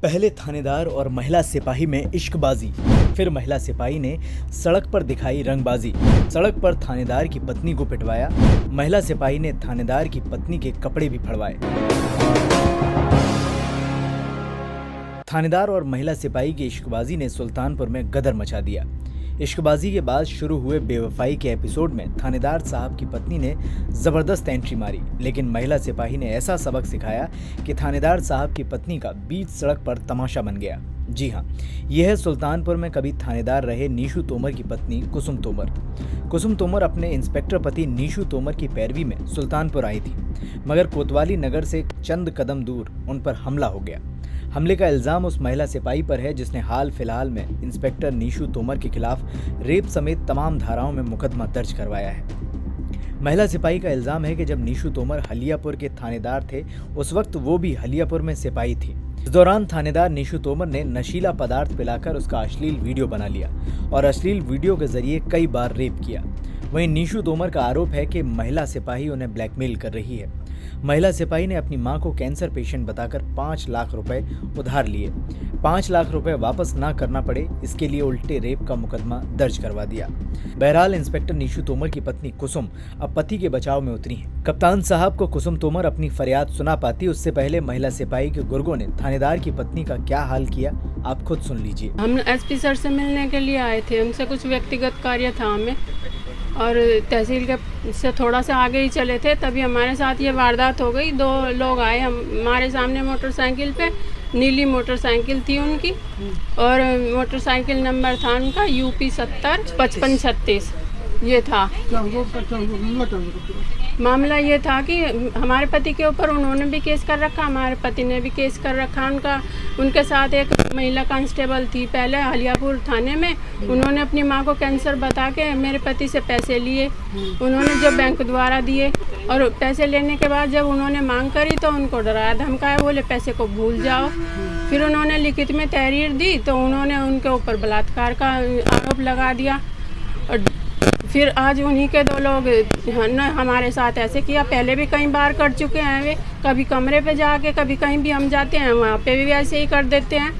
पहले थानेदार और महिला सिपाही में इश्कबाजी, फिर महिला सिपाही ने सड़क पर दिखाई रंगबाजी। सड़क पर थानेदार की पत्नी को पिटवाया, महिला सिपाही ने थानेदार की पत्नी के कपड़े भी फड़वाए। थानेदार और महिला सिपाही की इश्कबाजी ने सुल्तानपुर में गदर मचा दिया। इश्कबाजी के बाद शुरू हुए बेवफाई के एपिसोड में थानेदार साहब की पत्नी ने जबरदस्त एंट्री मारी, लेकिन महिला सिपाही ने ऐसा सबक सिखाया कि थानेदार साहब की पत्नी का बीच सड़क पर तमाशा बन गया। जी हाँ, यह है सुल्तानपुर में कभी थानेदार रहे नीशू तोमर की पत्नी कुसुम तोमर। कुसुम तोमर अपने इंस्पेक्टर पति नीशू तोमर की पैरवी में सुल्तानपुर आई थी, मगर कोतवाली नगर से चंद कदम दूर उन पर हमला हो गया। हमले का इल्जाम उस महिला सिपाही पर है जिसने हाल फिलहाल में इंस्पेक्टर नीशू तोमर के खिलाफ रेप समेत तमाम धाराओं में मुकदमा दर्ज करवाया है। महिला सिपाही का इल्जाम है कि जब नीशू तोमर हलियापुर के थानेदार थे, उस वक्त वो भी हलियापुर में सिपाही थी। इस दौरान थानेदार नीशू तोमर ने नशीला पदार्थ पिलाकर उसका अश्लील वीडियो बना लिया और अश्लील वीडियो के जरिए कई बार रेप किया। वहीं नीशू तोमर का आरोप है कि महिला सिपाही उन्हें ब्लैकमेल कर रही है। महिला सिपाही ने अपनी मां को कैंसर पेशेंट बताकर 5 लाख रुपए उधार लिए। 5 लाख रुपए वापस ना करना पड़े, इसके लिए उल्टे रेप का मुकदमा दर्ज करवा दिया। बहरहाल इंस्पेक्टर नीशू तोमर की पत्नी कुसुम अब पति के बचाव में उतरी हैं। कप्तान साहब को कुसुम तोमर अपनी फरियाद सुना पाती, उससे पहले महिला सिपाही के गुर्गों ने थानेदार की पत्नी का क्या हाल किया, आप खुद सुन लीजिए। हम एसपी सर से मिलने के लिए आए थे, उनसे कुछ व्यक्तिगत कार्य था हमें, और तहसील के से थोड़ा सा आगे ही चले थे, तभी हमारे साथ ये वारदात हो गई। 2 लोग आए हमारे सामने मोटरसाइकिल पे, नीली मोटरसाइकिल थी उनकी और मोटरसाइकिल नंबर था उनका UP 70 5536 ये था। मामला ये था कि हमारे पति के ऊपर उन्होंने भी केस कर रखा, हमारे पति ने भी केस कर रखा। उनके साथ एक महिला कांस्टेबल थी पहले हलियापुर थाने में, उन्होंने अपनी मां को कैंसर बता के मेरे पति से पैसे लिए, उन्होंने जो बैंक द्वारा दिए, और पैसे लेने के बाद जब उन्होंने मांग करी तो उनको डराया धमकाया, बोले पैसे को भूल जाओ। फिर उन्होंने लिखित में तहरीर दी तो उन्होंने उनके ऊपर बलात्कार का आरोप लगा दिया। और फिर आज उन्हीं के 2 लोग ने हमारे साथ ऐसे किया, पहले भी कई बार कर चुके हैं वे, कभी कमरे पे जाके, कभी कहीं भी हम जाते हैं वहाँ पे भी ऐसे ही कर देते हैं।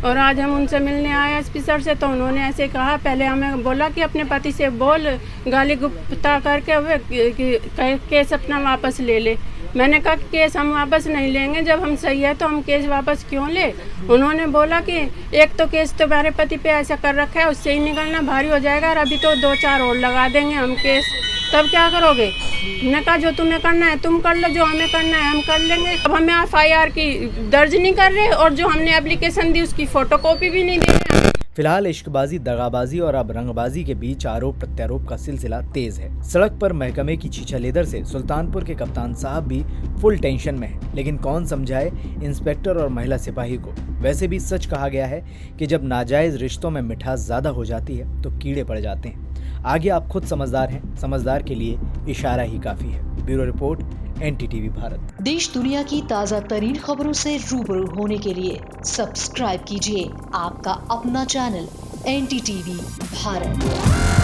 और आज हम उनसे मिलने आए एसपी सर से, तो उन्होंने ऐसे कहा, पहले हमें बोला कि अपने पति से बोल, गाली गुप्ता करके वे केस अपना वापस ले ले। मैंने कहा कि केस हम वापस नहीं लेंगे, जब हम सही है तो हम केस वापस क्यों ले। उन्होंने बोला कि एक तो केस तुम्हारे पति पे ऐसा कर रखा है, उससे ही निकलना भारी हो जाएगा, और अभी तो 2-4 और लगा देंगे हम केस, तब क्या करोगे। मैंने कहा जो तुम्हें करना है तुम कर लो, जो हमें करना है हम कर लेंगे। अब हमें FIR की दर्ज नहीं कर रहे, और जो हमने एप्लीकेशन दी उसकी फोटोकॉपी भी नहीं दे रहे। फिलहाल इश्कबाजी, दगाबाजी और अब रंगबाजी के बीच आरोप प्रत्यारोप का सिलसिला तेज है। सड़क पर महकमे की छीछालेदर से सुल्तानपुर के कप्तान साहब भी फुल टेंशन में है, लेकिन कौन समझाए इंस्पेक्टर और महिला सिपाही को। वैसे भी सच कहा गया है कि जब नाजायज रिश्तों में मिठास ज्यादा हो जाती है तो कीड़े पड़ जाते हैं। आगे आप खुद समझदार हैं, समझदार के लिए इशारा ही काफी है। Bureau report, NTTV Bharat. देश दुनिया की ताज़ा तरीन खबरों से रूबरू होने के लिए सब्सक्राइब कीजिए आपका अपना चैनल NTTV भारत।